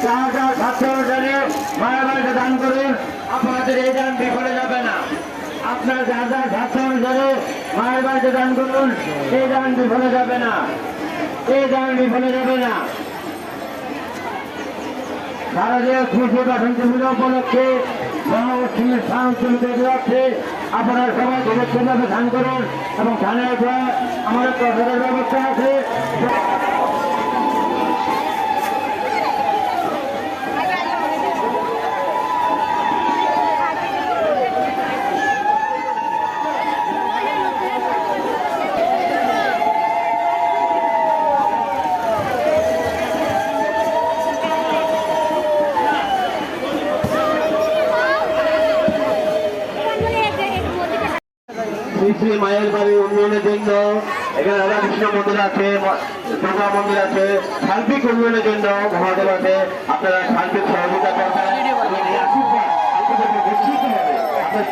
ছাত্র অনুসারে মায়ের বাড়িতে দান করুন, আপনাদের এই দান বিফলে যাবে না। আপনার যা যা ছাত্র অনুসারে মায়ের বাড়িতে দান করুন, এই দান বিফলে যাবে না, এই দান বিফলে যাবে না। শারদীয় কৃষি বাসন্তী পূজা উপলক্ষে মহাউৎসবের স্থান তুলে দেওয়া যাচ্ছে। আপনারা সবাই ধীরে ধান করুন এবং ধানের পর আমাদের প্রসাদের ব্যবস্থা আছে। শ্রী মায়ের বাড়ি উন্নয়নের জন্য এখানে রাধাকৃষ্ণ মন্দির আছে, দুর্গা মন্দির আছে, সার্বিক উন্নয়নের জন্য মহাদেব আছে। আপনারা সার্বিক সহযোগিতা করবেন।